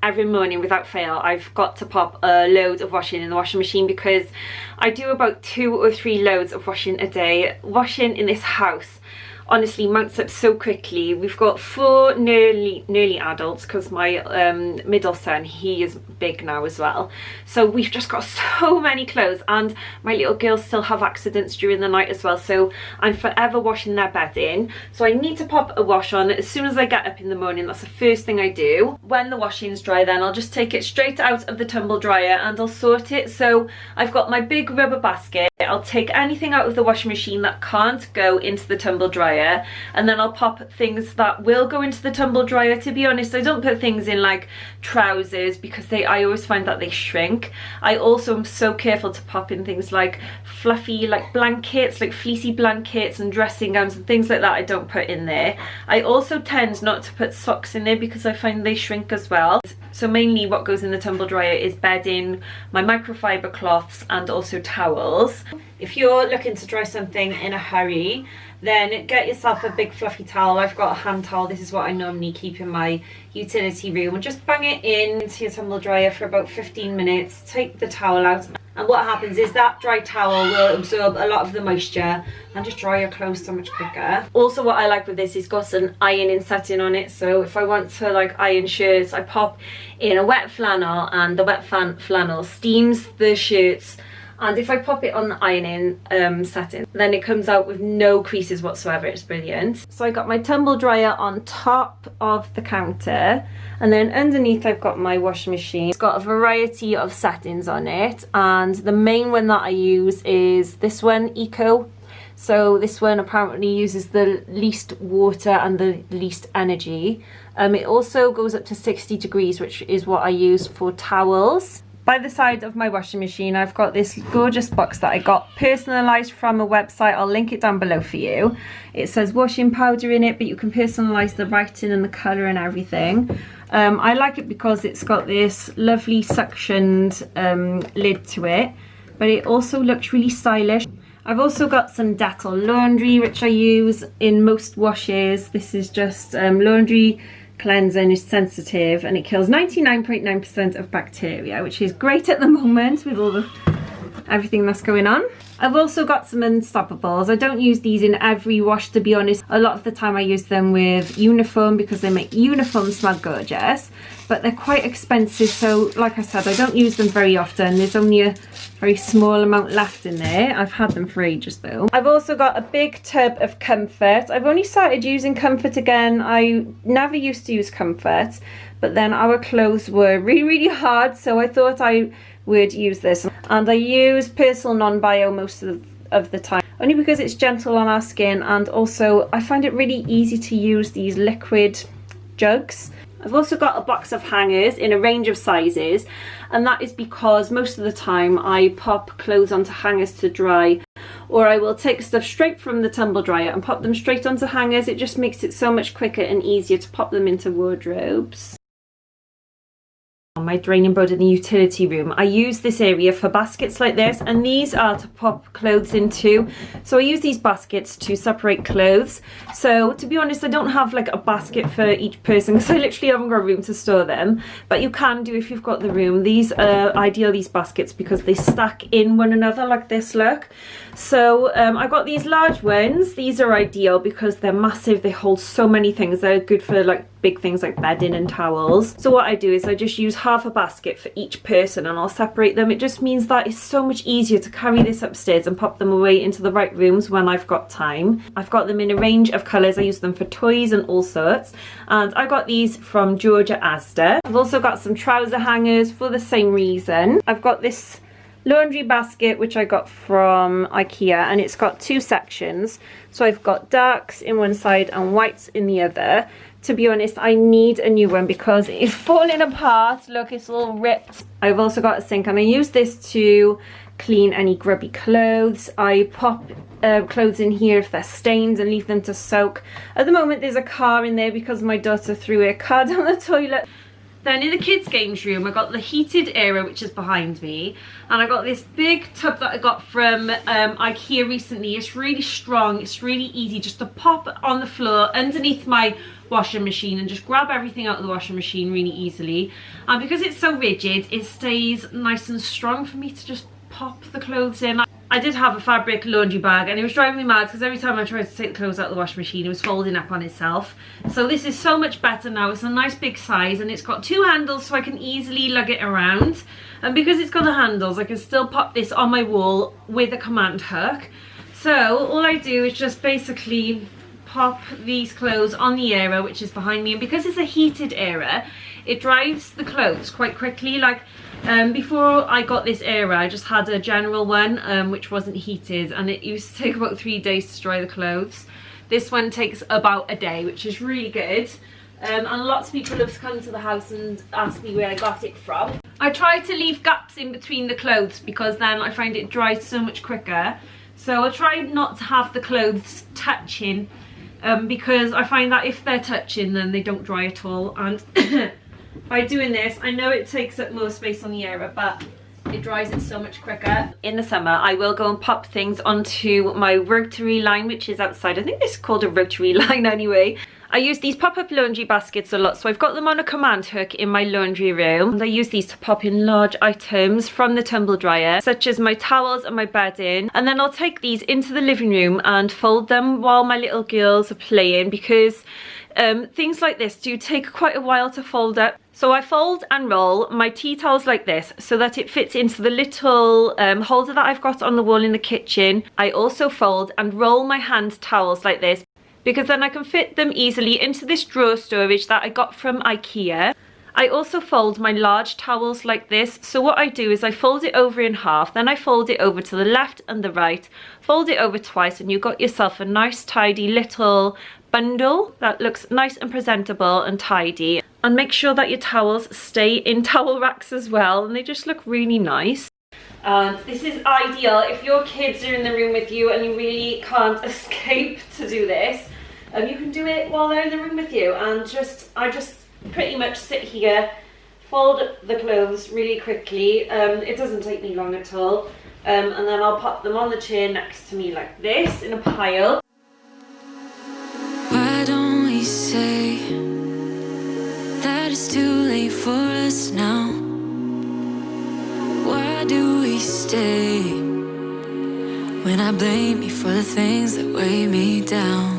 every morning without fail I've got to pop a load of washing in the washing machine, because I do about 2 or 3 loads of washing a day. Washing in this house honestly mounts up so quickly. We've got 4 nearly adults, because my middle son, he is big now as well, so we've just got so many clothes, and my little girls still have accidents during the night as well, so I'm forever washing their bedding. So I need to pop a wash on as soon as I get up in the morning. That's the first thing I do. When the washing's dry, then I'll just take it straight out of the tumble dryer and I'll sort it. So I've got my big rubber basket. I'll take anything out of the washing machine that can't go into the tumble dryer, and then I'll pop things that will go into the tumble dryer. To be honest, I don't put things in like trousers, because I always find that they shrink. I also am so careful to pop in things like fluffy, like blankets, like fleecy blankets and dressing gowns and things like that. I don't put in there. I also tend not to put socks in there, because I find they shrink as well. So mainly what goes in the tumble dryer is bedding, my microfiber cloths, and also towels. If you're looking to dry something in a hurry, then get yourself a big fluffy towel. I've got a hand towel. This is what I normally keep in my utility room, and just bang it into your tumble dryer for about 15 minutes. Take the towel out, and what happens is that dry towel will absorb a lot of the moisture and just dry your clothes so much quicker. Also, what I like with this is got an ironing setting on it, so if I want to like iron shirts, I pop in a wet flannel, and the wet flannel steams the shirts. And if I pop it on the ironing setting, then it comes out with no creases whatsoever. It's brilliant. So I got my tumble dryer on top of the counter, and then underneath I've got my washing machine. It's got a variety of settings on it, and the main one that I use is this one, Eco. So this one apparently uses the least water and the least energy. It also goes up to 60 degrees, which is what I use for towels. By the side of my washing machine, I've got this gorgeous box that I got personalised from a website. I'll link it down below for you. It says washing powder in it, but you can personalise the writing and the colour and everything. I like it because it's got this lovely suctioned lid to it, but it also looks really stylish. I've also got some Dettol laundry, which I use in most washes. This is just laundry cleanser, and is sensitive, and it kills 99.9% of bacteria, which is great at the moment with all the everything that's going on. I've also got some Unstoppables. I don't use these in every wash, to be honest. A lot of the time I use them with uniform, because they make uniform smell gorgeous, but they're quite expensive, so like I said, I don't use them very often. There's only a very small amount left in there. I've had them for ages though. I've also got a big tub of Comfort. I've only started using Comfort again. I never used to use Comfort, but then our clothes were really hard, so I thought I would use this. And I use Personal Non-Bio most of the time, only because it's gentle on our skin, and also I find it really easy to use these liquid jugs. I've also got a box of hangers in a range of sizes, and that is because most of the time I pop clothes onto hangers to dry, or I will take stuff straight from the tumble dryer and pop them straight onto hangers. It just makes it so much quicker and easier to pop them into wardrobes. My draining board in the utility room, I use this area for baskets like this, and these are to pop clothes into. So I use these baskets to separate clothes. So to be honest, I don't have like a basket for each person, because I literally haven't got room to store them, but you can do if you've got the room. These are ideal, these baskets, because they stack in one another like this, look. So I got these large ones. These are ideal because they're massive. They hold so many things. They're good for like big things like bedding and towels. So what I do is I just use half a basket for each person, and I'll separate them. It just means that it's so much easier to carry this upstairs and pop them away into the right rooms when I've got time. I've got them in a range of colours. I use them for toys and all sorts, and I got these from Georgia Asda. I've also got some trouser hangers for the same reason. I've got this laundry basket which I got from IKEA, and it's got 2 sections. So I've got darks in one side and whites in the other. To be honest, I need a new one because it's falling apart. Look, it's all ripped. I've also got a sink, and I use this to clean any grubby clothes. I pop clothes in here if they're stained and leave them to soak. At the moment there's a car in there because my daughter threw her car down the toilet. Then in the kids games room I got the heated area, which is behind me, and I got this big tub that I got from IKEA recently. It's really strong, it's really easy just to pop on the floor underneath my washing machine and just grab everything out of the washing machine really easily. And because it's so rigid, it stays nice and strong for me to just pop the clothes in. I did have a fabric laundry bag and it was driving me mad because every time I tried to take the clothes out of the washing machine it was folding up on itself. So this is so much better now. It's a nice big size and it's got 2 handles so I can easily lug it around. And because it's got the handles, I can still pop this on my wall with a command hook. So all I do is just basically pop these clothes on the area which is behind me, and because it's a heated area it dries the clothes quite quickly. Like before I got this area I just had a general one which wasn't heated, and it used to take about 3 days to dry the clothes. This one takes about a day, which is really good. And lots of people have come to the house and asked me where I got it from. I try to leave gaps in between the clothes because then I find it dries so much quicker. So I try not to have the clothes touching because I find that if they're touching then they don't dry at all. And by doing this, I know it takes up more space on the area, but it dries it so much quicker. In the summer, I will go and pop things onto my rotary line, which is outside. I think this is called a rotary line anyway. I use these pop-up laundry baskets a lot, so I've got them on a command hook in my laundry room. And I use these to pop in large items from the tumble dryer, such as my towels and my bedding. And then I'll take these into the living room and fold them while my little girls are playing, because things like this do take quite a while to fold up. So I fold and roll my tea towels like this so that it fits into the little holder that I've got on the wall in the kitchen. I also fold and roll my hand towels like this because then I can fit them easily into this drawer storage that I got from IKEA. I also fold my large towels like this. So what I do is I fold it over in half, then I fold it over to the left and the right, fold it over twice, and you've got yourself a nice tidy little bundle that looks nice and presentable and tidy. And make sure that your towels stay in towel racks as well, and they just look really nice. And this is ideal if your kids are in the room with you and you really can't escape to do this. You can do it while they're in the room with you, and I just pretty much sit here, fold the clothes really quickly. It doesn't take me long at all. And then I'll pop them on the chair next to me like this in a pile. Why don't we say that it's too late for us now? Why do we stay when I blame you for the things that weigh me down?